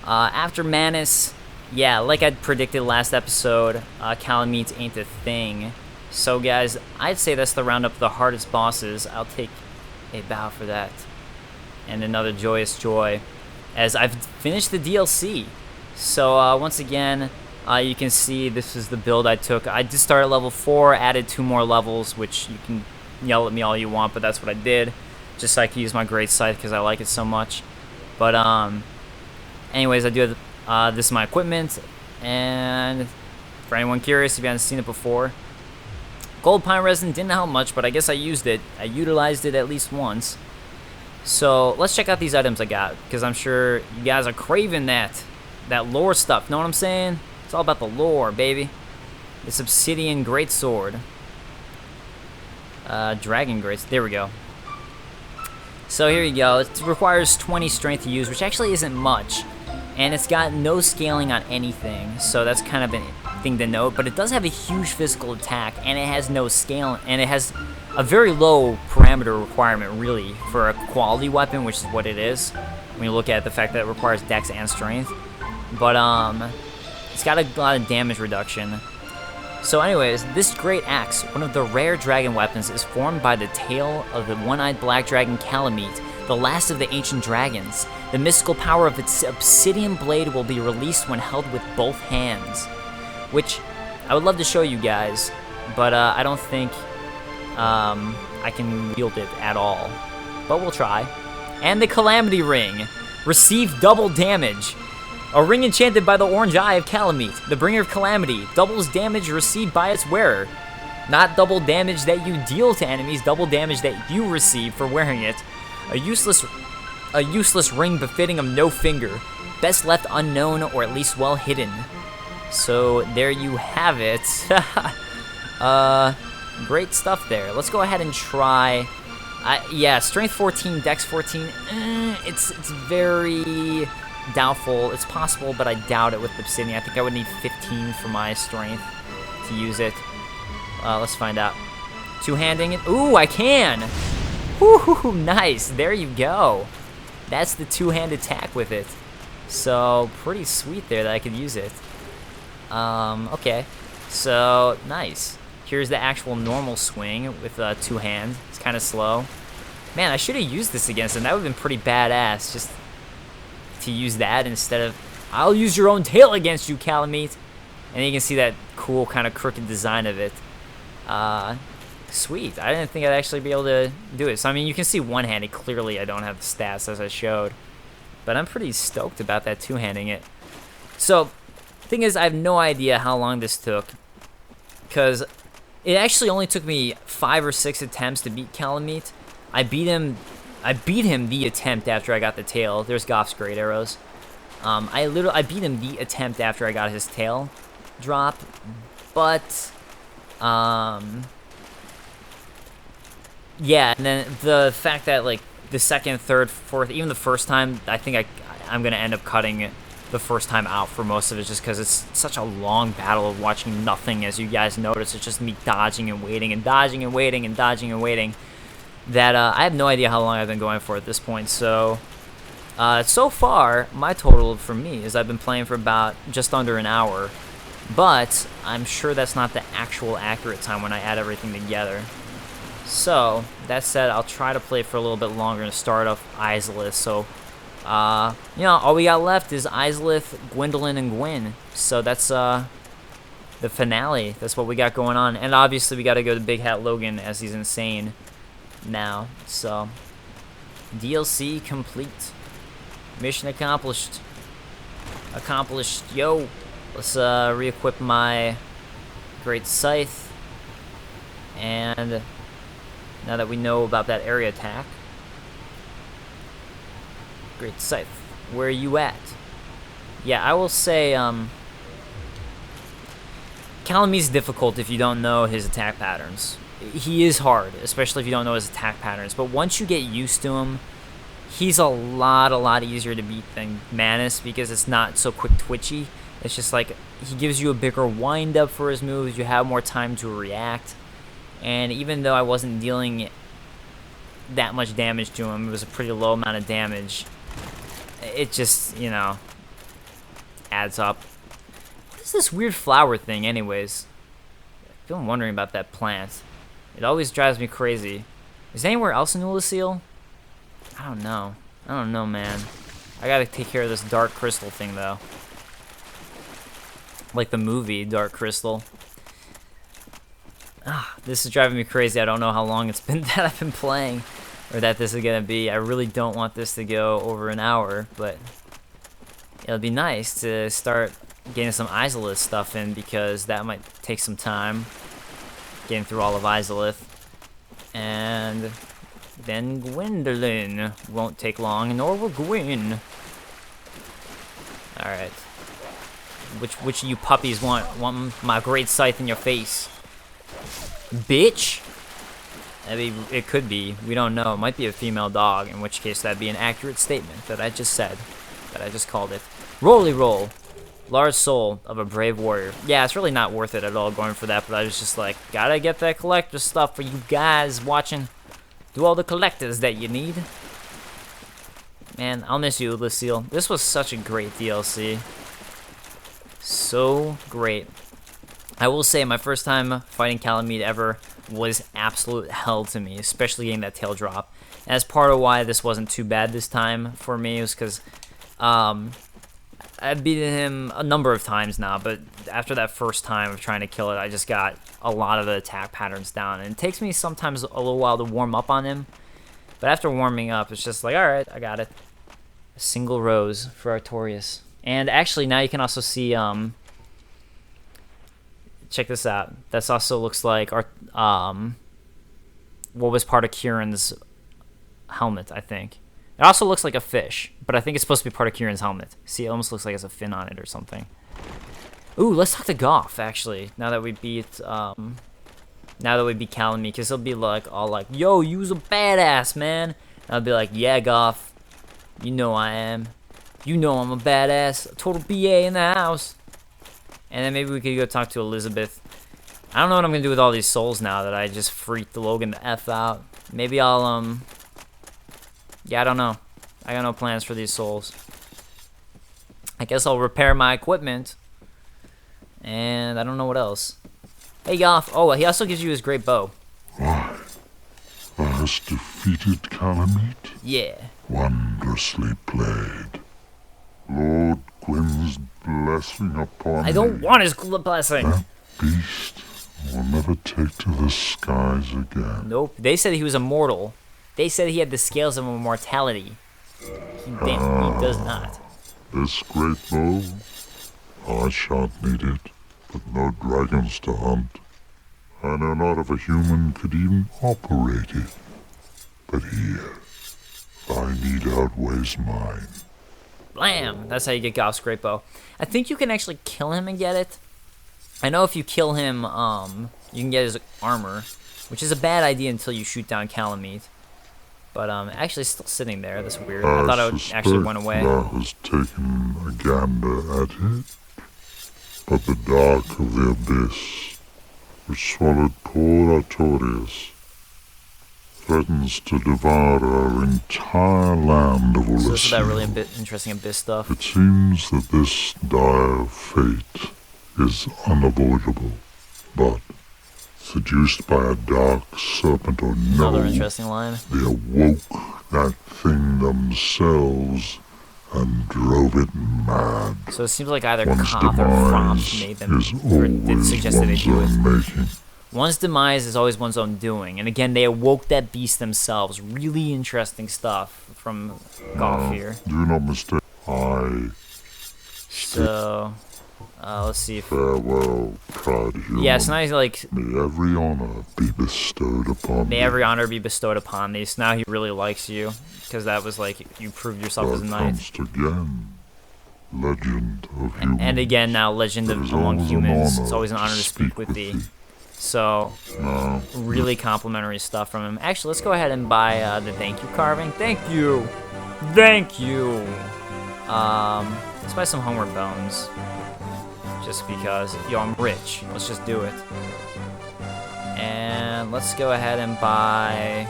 After Manus, yeah, like I predicted last episode, Kalameet ain't a thing. So guys, I'd say that's the roundup of the hardest bosses. I'll take a bow for that. And another joyous joy, as I've finished the DLC. So once again, you can see this is the build I took. I did start at level 4, added 2 more levels, which you can yell at me all you want, but that's what I did. Just so I could use my great scythe because I like it so much. But anyways, I do have this is my equipment, and for anyone curious, if you haven't seen it before, gold pine resin didn't help much, but I guess I used it. I utilized it at least once. So let's check out these items I got, because I'm sure you guys are craving that lore stuff. Know what I'm saying? It's all about the lore, baby. This obsidian greatsword. Dragon greats. There we go. So here you go. It requires 20 strength to use, which actually isn't much. And it's got no scaling on anything, so that's kind of a thing to note. But it does have a huge physical attack, and it has no scale, and it has a very low parameter requirement, really, for a quality weapon, which is what it is. When you look at the fact that it requires dex and strength. But it's got a lot of damage reduction. So anyways, this great axe, one of the rare dragon weapons, is formed by the tail of the one-eyed black dragon Kalameet, the last of the ancient dragons. The mystical power of its obsidian blade will be released when held with both hands, which I would love to show you guys, but I don't think I can wield it at all, but we'll try. And the Calamity Ring. Receive double damage. A ring enchanted by the orange eye of Kalameet, the bringer of calamity, doubles damage received by its wearer. Not double damage that you deal to enemies, double damage that you receive for wearing it. A useless ring befitting of no finger, best left unknown or at least well hidden. So there you have it. Great stuff there. Let's go ahead and try. Yeah, strength 14, dex 14. It's very doubtful. It's possible, but I doubt it with obsidian. I think I would need 15 for my strength to use it. Let's find out. Two-handing it. Ooh, I can! Woohoo, nice. There you go. That's the two-hand attack with it. So, pretty sweet there that I could use it. Okay. So, nice. Here's the actual normal swing with two hands. It's kind of slow. Man, I should have used this against him. That would have been pretty badass. Just to use that instead of, I'll use your own tail against you, Kalameet. And you can see that cool kind of crooked design of it. Sweet. I didn't think I'd actually be able to do it. So, I mean, you can see one-handed. Clearly, I don't have the stats as I showed. But I'm pretty stoked about that two-handing it. So, the thing is, I have no idea how long this took. Because it actually only took me 5 or 6 attempts to beat Kalameet. I beat him the attempt after I got the tail. There's Goff's great arrows. I beat him the attempt after I got his tail drop. But, yeah, and then the fact that, like, the second, third, fourth, even the first time, I think I'm going to end up cutting the first time out for most of it, just because it's such a long battle of watching nothing, as you guys notice. It's just me dodging and waiting and dodging and waiting and dodging and waiting, that I have no idea how long I've been going for at this point. So, so far, my total for me is I've been playing for about just under an hour, but I'm sure that's not the actual accurate time when I add everything together. So, that said, I'll try to play for a little bit longer and start off Izalith. So, you know, all we got left is Izalith, Gwendolyn, and Gwyn. So that's the finale. That's what we got going on. And obviously we got to go to Big Hat Logan, as he's insane now. So, DLC complete. Mission accomplished. Accomplished. Yo, let's re-equip my great scythe. And now that we know about that area attack. Great scythe. Where are you at? Yeah, I will say, Kalameet's difficult if you don't know his attack patterns. He is hard, especially if you don't know his attack patterns. But once you get used to him, he's a lot easier to beat than Manus, because it's not so quick twitchy. It's just like, he gives you a bigger wind-up for his moves. You have more time to react. And even though I wasn't dealing that much damage to him, it was a pretty low amount of damage, it just, you know, adds up. What is this weird flower thing anyways? I've been wondering about that plant. It always drives me crazy. Is there anywhere else in Coliseum? I don't know. I don't know, man. I gotta take care of this dark crystal thing, though. Like the movie, Dark Crystal. This is driving me crazy. I don't know how long it's been that I've been playing. or that this is gonna be. I really don't want this to go over an hour, but it'll be nice to start getting some Izalith stuff in, because that might take some time, getting through all of Izalith. And then Gwendolyn won't take long, nor will Gwyn. Alright. Which of you puppies want my great scythe in your face? Bitch? I mean, it could be. We don't know. It might be a female dog, in which case that'd be an accurate statement that I just said. That I just called it. Roly roll. Large soul of a brave warrior. Yeah, it's really not worth it at all going for that, but I was just like, gotta get that collector stuff for you guys watching. Do all the collectors that you need. Man, I'll miss you, Lucille. This was such a great DLC. So great. I will say, my first time fighting Kalameet ever was absolute hell to me, especially getting that tail drop. And that's part of why this wasn't too bad this time for me, was because I've beaten him a number of times now, but after that first time of trying to kill it, I just got a lot of the attack patterns down. And it takes me sometimes a little while to warm up on him, but after warming up, it's just like, alright, I got it. A single rose for Artorias. And actually, now you can also see, check this out. This also looks like what was part of Kieran's helmet, I think. It also looks like a fish, but I think it's supposed to be part of Kieran's helmet. See, it almost looks like it has a fin on it or something. Ooh, let's talk to Goff, actually, now that we beat Kalameet, because he'll be like, all like, yo, you's a badass, man. And I'll be like, yeah, Goff, you know I am. You know I'm a badass, a total BA in the house. And then maybe we could go talk to Elizabeth. I don't know what I'm gonna do with all these souls now that I just freaked Logan the F out. Maybe I'll, yeah, I don't know. I got no plans for these souls. I guess I'll repair my equipment. And I don't know what else. Hey, Goff. Oh, he also gives you his great bow. Why? Thou hast defeated Kalameet? Yeah. Wondrously played. Lord Gwyn's blessing upon I don't thee. want his blessing. That beast will never take to the skies again. Nope. They said he was immortal. They said he had the scales of immortality. He does not. This great bow, I shan't need it, but no dragons to hunt. I know not if a human could even operate it. But here, thy need outweighs mine. Blam! That's how you get Goff's great bow. I think you can actually kill him and get it. I know if you kill him, you can get his armor, which is a bad idea until you shoot down Kalameet. But actually, it's still sitting there. That's weird. I thought it actually went away. Thou hast taken a gander at it, but the dark of the abyss, which swallowed poor Artorias, threatens to devour our entire land of Elysium. So this is that really interesting abyss stuff. It seems that this dire fate is unavoidable, but seduced by a dark serpent or no, Another interesting line. they awoke that thing themselves and drove it mad. So it seems like either One's Koth or Frompt demise made them, is or did always suggest that they one's do it. own making. One's demise is always one's own doing. And again, they awoke that beast themselves. Really interesting stuff from Golf here. Do not mistake. I So, let's see if... farewell, proud human. Yeah, so now he's like... May every honor be bestowed upon May thee. every honor be bestowed upon thee. So now he really likes you. Because that was like, you proved yourself as a Thou knight. comest again, legend of humans. And again, now, legend It is among always an humans. honor It's always an honor to speak with thee. So, Now, really complimentary stuff from him. Actually, let's go ahead and buy the thank you carving. Thank you! Thank you! Let's buy some homeward bones. Just because, yo, I'm rich. Let's just do it. And let's go ahead and buy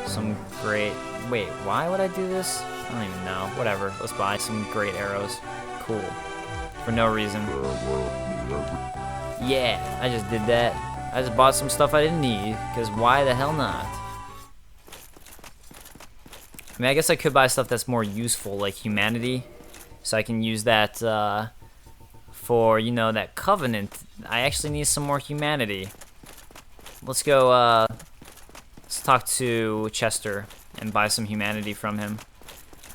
some great... Wait, why would I do this? I don't even know. Whatever. Let's buy some great arrows. Cool. For no reason. Yeah, I just did that. I just bought some stuff I didn't need, because why the hell not? I mean, I guess I could buy stuff that's more useful, like humanity. So I can use that for, you know, that covenant. I actually need some more humanity. Let's go Let's talk to Chester and buy some humanity from him.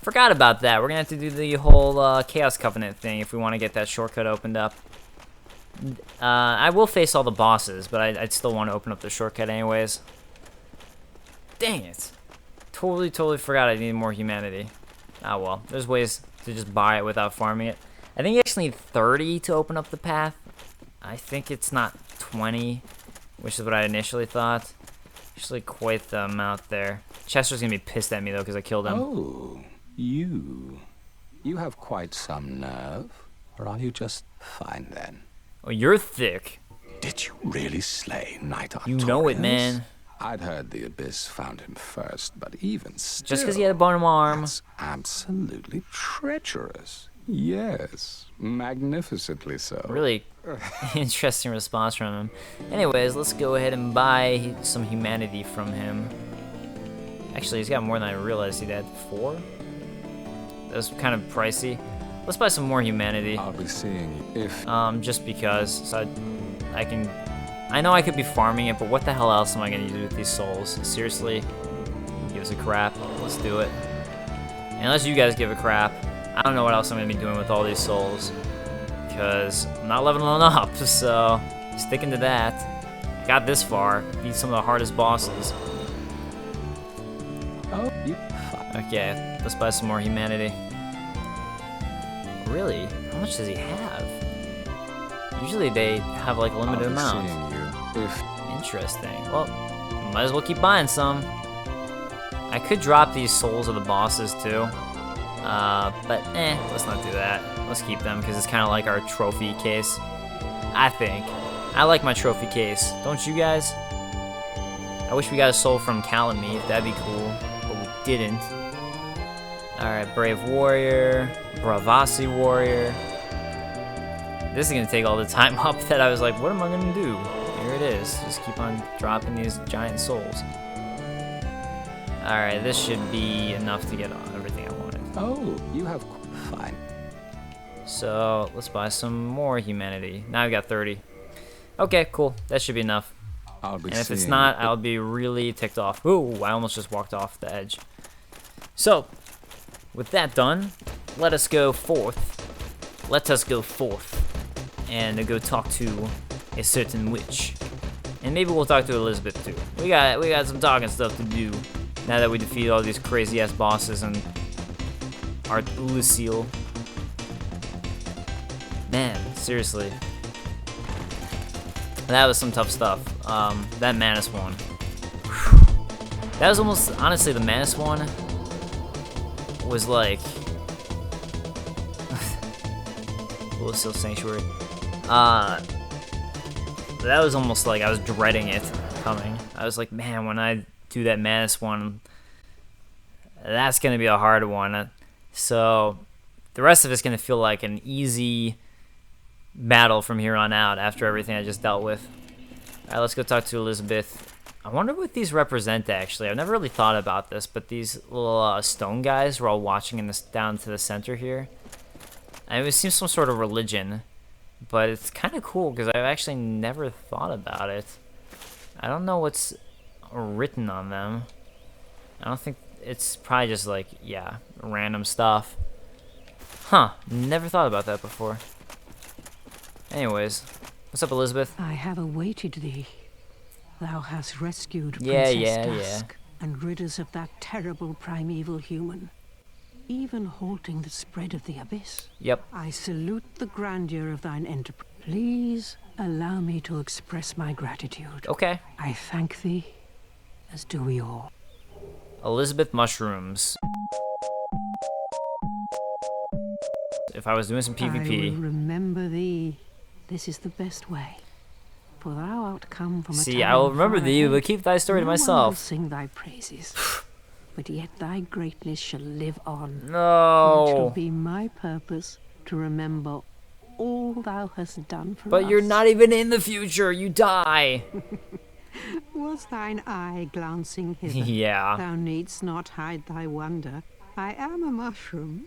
Forgot about that. We're gonna have to do the whole Chaos Covenant thing if we want to get that shortcut opened up. I will face all the bosses, but I'd still want to open up the shortcut anyways. Dang it. Totally forgot I needed more humanity. Ah well, there's ways to just buy it without farming it. I think you actually need 30 to open up the path. I think it's not 20, which is what I initially thought. Actually quite the amount there. Chester's gonna be pissed at me though because I killed him. Oh, you have quite some nerve. Or are you just fine then? Oh, you're thick. Did you really slay Knight Artorias? You know it, man. I'd heard the Abyss found him first, but even still... Just because he had a bone arm. That's absolutely treacherous. Yes, magnificently so. Really interesting response from him. Anyways, let's go ahead and buy some humanity from him. Actually, he's got more than I realized he had. 4? That's kind of pricey. Let's buy some more humanity. I'll be seeing you if... just because. So I can... I know I could be farming it, but what the hell else am I going to do with these souls? Seriously? Give us a crap. Let's do it. Unless you guys give a crap. I don't know what else I'm going to be doing with all these souls. Because I'm not leveling up, so sticking to that. I got this far. Beat some of the hardest bosses. Oh, you... Okay, let's buy some more humanity. Really? How much does he have? Usually they have like a limited amount. Interesting. Well, might as well keep buying some. I could drop these souls of the bosses too. But let's not do that. Let's keep them because it's kind of like our trophy case. I think. I like my trophy case. Don't you guys? I wish we got a soul from Kalameet. That'd be cool. But we didn't. Alright, Brave Warrior. Bravasi Warrior. This is gonna take all the time up that I was like, what am I gonna do? Here it is. Just keep on dropping these giant souls. Alright, this should be enough to get everything I wanted. Oh, you have... Fine. So, let's buy some more humanity. Now I've got 30. Okay, cool. That should be enough. And if it's not, I'll be really ticked off. Ooh, I almost just walked off the edge. So, with that done, let us go forth. Let us go forth and go talk to a certain witch. And maybe we'll talk to Elizabeth too. We got some talking stuff to do now that we defeat all these crazy ass bosses and our Lucille. Man, seriously. That was some tough stuff. That Manus one. Whew. That was almost, honestly, the Manus one was like... Lucille Sanctuary. That was almost like I was dreading it coming. I was like, man, when I do that Manus one, that's going to be a hard one. So the rest of it's going to feel like an easy battle from here on out after everything I just dealt with. Alright, let's go talk to Elizabeth. I wonder what these represent, actually. I've never really thought about this, but these little stone guys were all watching in this down to the center here. And it seems some sort of religion, but it's kind of cool because I've actually never thought about it. I don't know what's written on them. I don't think it's probably just like, yeah, random stuff. Huh, never thought about that before. Anyways, what's up, Elizabeth? I have awaited thee. Thou hast rescued Yeah. Princess Dusk and rid us of that terrible primeval human, even halting the spread of the abyss. Yep. I salute the grandeur of thine enterprise. Please allow me to express my gratitude. Okay. I thank thee, as do we all. Elizabeth Mushrooms. If I was doing some I will PvP. remember thee. This is the best way. For thou art come from a See, time I will remember far thee, ahead. but keep thy story to No one will myself. sing thy praises. But yet thy greatness shall live on. It No. shall be my purpose to remember all thou hast done for us. But you're not even in the future. You die. Was thine eye glancing hither? Yeah. Thou needst not hide thy wonder. I am a mushroom.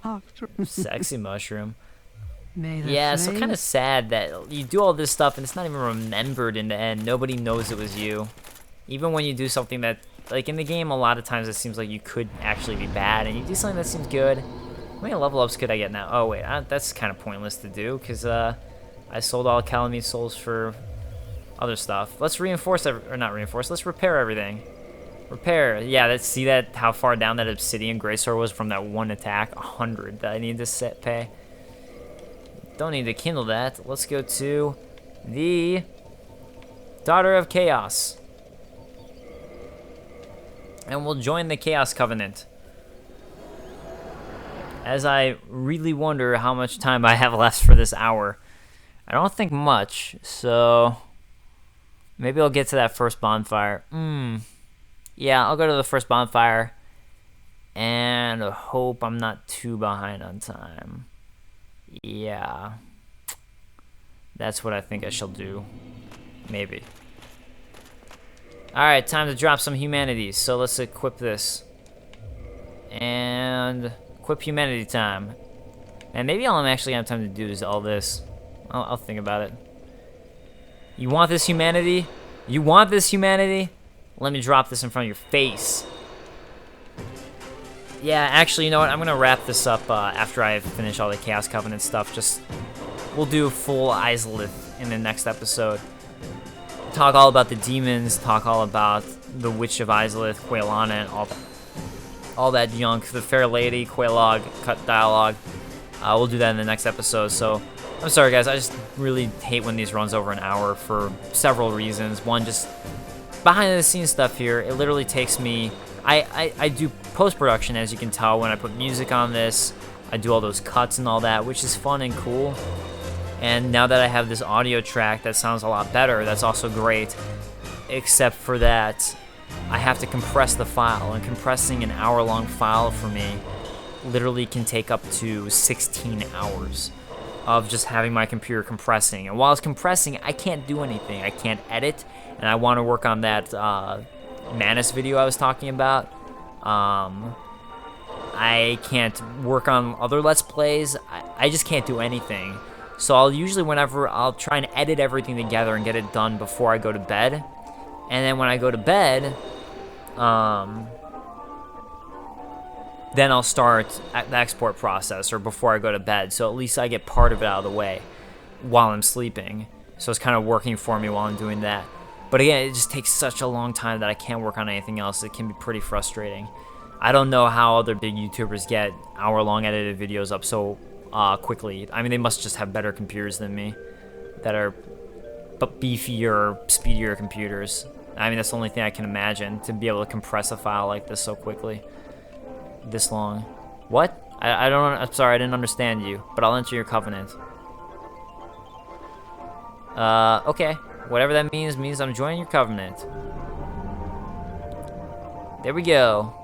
After Sexy mushroom. May the Yeah, so flame- kind of sad that you do all this stuff and it's not even remembered in the end. Nobody knows it was you. Even when you do something that, like in the game, a lot of times it seems like you could actually be bad, and you do something that seems good. How many level ups could I get now? Oh wait, that's kind of pointless to do, because I sold all Kalameet souls for other stuff. Let's reinforce, or not reinforce, let's repair everything. Repair, yeah, let's see that, how far down that obsidian greatsword was from that one attack. 100 that I need to pay. Don't need to kindle that. Let's go to the Daughter of Chaos. And we'll join the Chaos Covenant. As I really wonder how much time I have left for this hour. I don't think much, so maybe I'll get to that first bonfire. Yeah, I'll go to the first bonfire and hope I'm not too behind on time. Yeah, that's what I think I shall do. Maybe. Alright, time to drop some humanities. So let's equip this. And equip humanity time. And maybe all I'm actually gonna have time to do is all this. I'll think about it. You want this humanity? You want this humanity? Let me drop this in front of your face. Yeah, actually, you know what? I'm gonna wrap this up after I finish all the Chaos Covenant stuff. We'll do full Izalith in the next episode. Talk all about the demons, talk all about the Witch of Izalith, Quailana, and all that junk. The Fair Lady, Quailog, cut dialogue. We'll do that in the next episode. So, I'm sorry guys, I just really hate when these runs over an hour for several reasons. One, just behind the scenes stuff here, it literally takes me... I do post-production, as you can tell, when I put music on this. I do all those cuts and all that, which is fun and cool. And now that I have this audio track that sounds a lot better, that's also great. Except for that, I have to compress the file, and compressing an hour-long file for me literally can take up to 16 hours of just having my computer compressing. And while it's compressing, I can't do anything. I can't edit, and I want to work on that Manus video I was talking about. I can't work on other Let's Plays. I just can't do anything. So I'll usually, I'll try and edit everything together and get it done before I go to bed. And then when I go to bed, then I'll start the export process, or before I go to bed. So at least I get part of it out of the way while I'm sleeping. So it's kind of working for me while I'm doing that. But again, it just takes such a long time that I can't work on anything else. It can be pretty frustrating. I don't know how other big YouTubers get hour-long edited videos up so quickly. I mean, they must just have better computers than me that are beefier, speedier computers. I mean, that's the only thing I can imagine, to be able to compress a file like this so quickly. This long. What? I'm sorry, I didn't understand you, but I'll enter your covenant. Okay. Whatever that means I'm joining your covenant. There we go.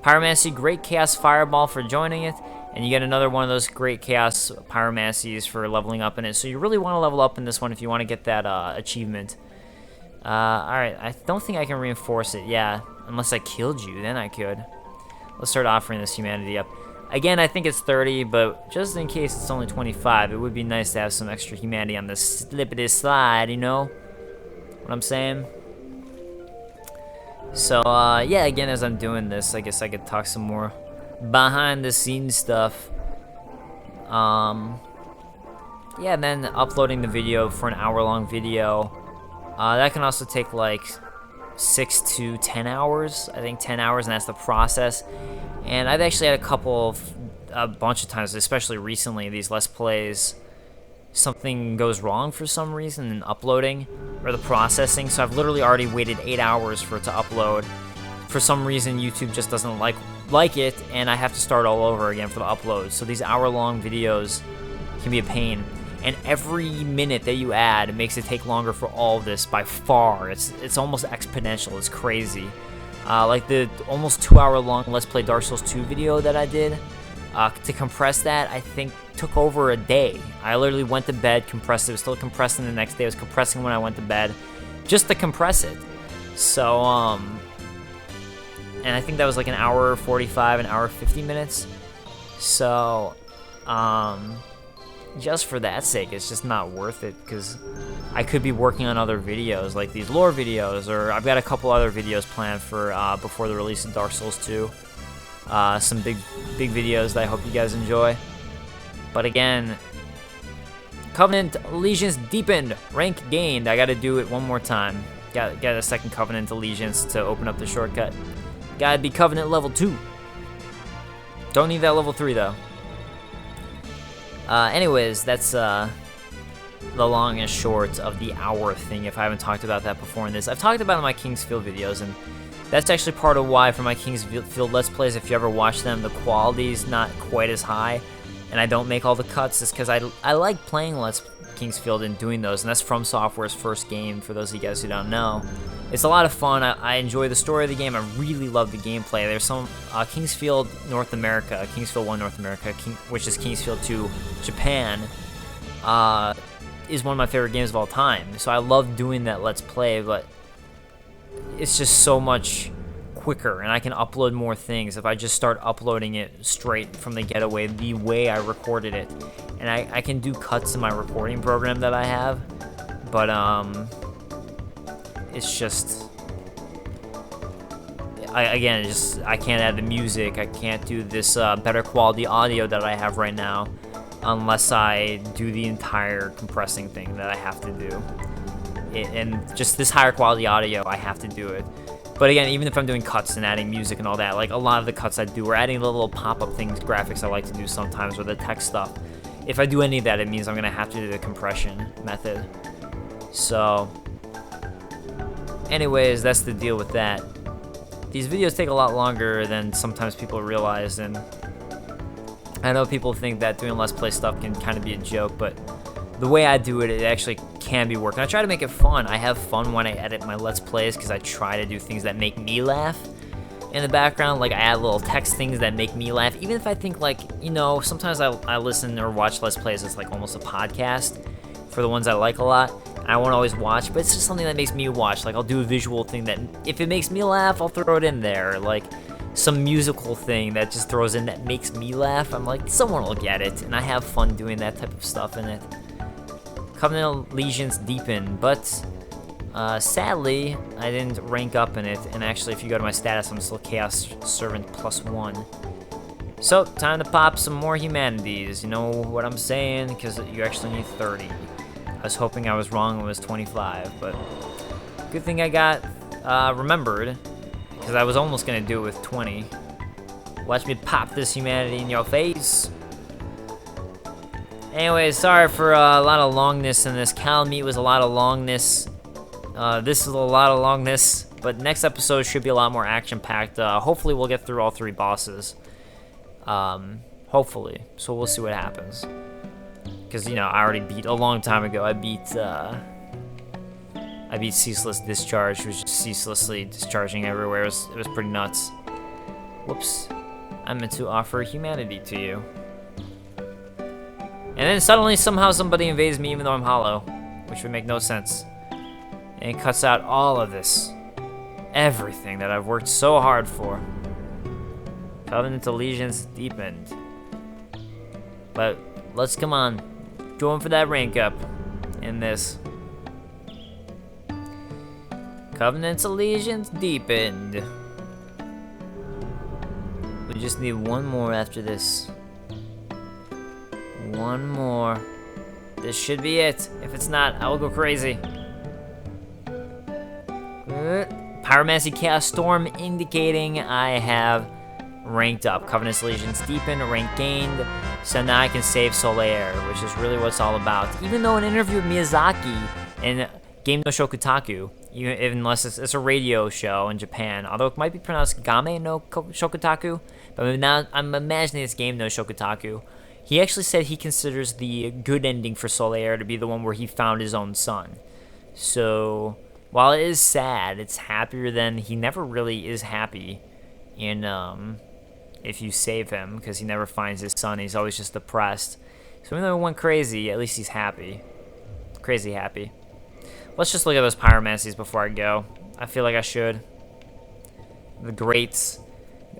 Pyromancy, Great Chaos Fireball for joining it, and you get another one of those Great Chaos Pyromancies for leveling up in it. So you really want to level up in this one if you want to get that achievement. Alright, I don't think I can reinforce it, yeah. Unless I killed you, then I could. Let's start offering this humanity up. Again, I think it's 30, but just in case it's only 25, it would be nice to have some extra humanity on the slippity slide, you know? What I'm saying? So, yeah, again, as I'm doing this, I guess I could talk some more behind the scenes stuff. Yeah, and then uploading the video for an hour-long video. That can also take, like, 6 to 10 hours. I think 10 hours, and that's the process. And I've actually had a bunch of times, especially recently, these Let's Plays, something goes wrong for some reason in uploading or the processing. So I've literally already waited 8 hours for it to upload. For some reason, YouTube just doesn't like it, and I have to start all over again for the upload. So these hour-long videos can be a pain. And every minute that you add makes it take longer for all of this by far. It's almost exponential. It's crazy. Like the almost 2-hour-long Let's Play Dark Souls 2 video that I did, to compress that, I think took over a day. I literally went to bed, compressed it. It was still compressing the next day. It was compressing when I went to bed, just to compress it. So, and I think that was like an hour 45, an hour 50 minutes. So, just for that sake, it's just not worth it, because I could be working on other videos, like these lore videos, or I've got a couple other videos planned for before the release of Dark Souls 2. Some big videos that I hope you guys enjoy. But again, Covenant Allegiance deepened, rank gained. I gotta do it one more time. Got a second Covenant Allegiance to open up the shortcut. Gotta be Covenant level 2. Don't need that level 3 though. Anyways, that's the long and short of the hour thing, if I haven't talked about that before in this. I've talked about it in my Kingsfield videos, and that's actually part of why for my Kingsfield Let's Plays, if you ever watch them, the quality's not quite as high, and I don't make all the cuts, is because I like playing Kingsfield and doing those, and that's From Software's first game, for those of you guys who don't know. It's a lot of fun. I enjoy the story of the game. I really love the gameplay. There's some Kingsfield North America, Kingsfield 1 North America, which is Kingsfield 2 Japan, is one of my favorite games of all time. So I love doing that Let's Play, but it's just so much quicker, and I can upload more things if I just start uploading it straight from the getaway, the way I recorded it. And I can do cuts in my recording program that I have, but it's just, I can't add the music. I can't do this better quality audio that I have right now unless I do the entire compressing thing that I have to do. And just this higher quality audio, I have to do it. But again, even if I'm doing cuts and adding music and all that, like a lot of the cuts I do, or adding the little pop-up things, graphics I like to do sometimes, or the text stuff, if I do any of that, it means I'm gonna have to do the compression method. So, anyways, that's the deal with that. These videos take a lot longer than sometimes people realize, and I know people think that doing Let's Play stuff can kind of be a joke, but the way I do it, it actually can be working. I try to make it fun. I have fun when I edit my Let's Plays, because I try to do things that make me laugh in the background. Like, I add little text things that make me laugh, even if I think, like, you know, sometimes I listen or watch Let's Plays as like almost a podcast for the ones I like a lot. I won't always watch, but it's just something that makes me watch. Like, I'll do a visual thing that, if it makes me laugh, I'll throw it in there. Like, some musical thing that just throws in that makes me laugh. I'm like, someone will get it, and I have fun doing that type of stuff in it. Covenant Allegiance deepened, but sadly, I didn't rank up in it, and actually, if you go to my status, I'm still Chaos Servant +1. So, time to pop some more humanities, you know what I'm saying? Because you actually need 30. I was hoping I was wrong, it was 25, but good thing I got remembered, because I was almost going to do it with 20. Watch me pop this humanity in your face. Anyways, sorry for a lot of longness in this. Kalameet was a lot of longness. This is a lot of longness, but next episode should be a lot more action-packed. Hopefully we'll get through all 3 bosses. Hopefully. So we'll see what happens. Because, you know, I already beat a long time ago. I beat Ceaseless Discharge, which was just ceaselessly discharging everywhere. It was pretty nuts. Whoops. I meant to offer humanity to you. And then suddenly, somehow, somebody invades me even though I'm hollow, which would make no sense. And it cuts out all of this. Everything that I've worked so hard for. Covenant Allegiance deepened. But let's, come on, going for that rank up in this. Covenant's Allegiance deepened. We just need one more after this. One more. This should be it. If it's not, I will go crazy. Pyromancy Chaos Storm indicating I have ranked up. Covenant's Allegiance deepened, rank gained. So now I can save Solaire, which is really what it's all about. Even though an interview with Miyazaki in Game no Shokutaku, unless it's a radio show in Japan, although it might be pronounced Game no Shokutaku, but now I'm imagining it's Game no Shokutaku. He actually said he considers the good ending for Solaire to be the one where he found his own son. So, while it is sad, it's happier than he never really is happy in if you save him, because he never finds his son. He's always just depressed. So even though it went crazy, at least he's happy. Crazy happy. Let's just look at those pyromancies before I go. I feel like I should. The great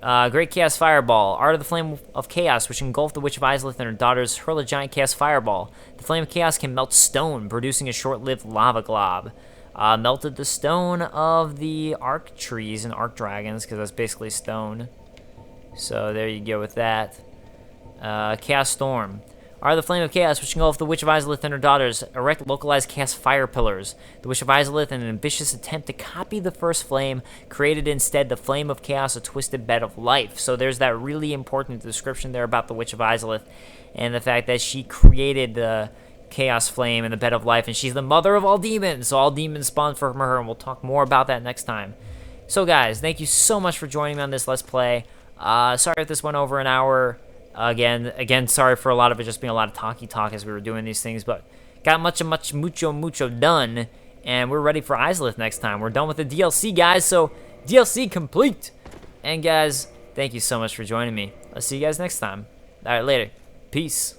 Great Chaos Fireball. Art of the Flame of Chaos, which engulfed the Witch of Izalith and her daughters, hurl a giant Chaos Fireball. The Flame of Chaos can melt stone, producing a short-lived lava glob. Melted the stone of the Arc Trees and Arc Dragons, because that's basically stone. So there you go with that. Chaos Storm. Art of the Flame of Chaos, which engulfed the Witch of Izalith and her daughters, erect localized Chaos Fire Pillars. The Witch of Izalith, in an ambitious attempt to copy the first flame, created instead the Flame of Chaos, a twisted bed of life. So there's that really important description there about the Witch of Izalith, and the fact that she created the Chaos Flame and the bed of life, and she's the mother of all demons, so all demons spawn from her, and we'll talk more about that next time. So guys, thank you so much for joining me on this Let's Play. Sorry if this went over an hour. Again, sorry for a lot of it just being a lot of talky talk as we were doing these things, but got mucho done, and we're ready for Izalith next time. We're done with the DLC, guys, so DLC complete. And guys, thank you so much for joining me. I'll see you guys next time. All right, later. Peace.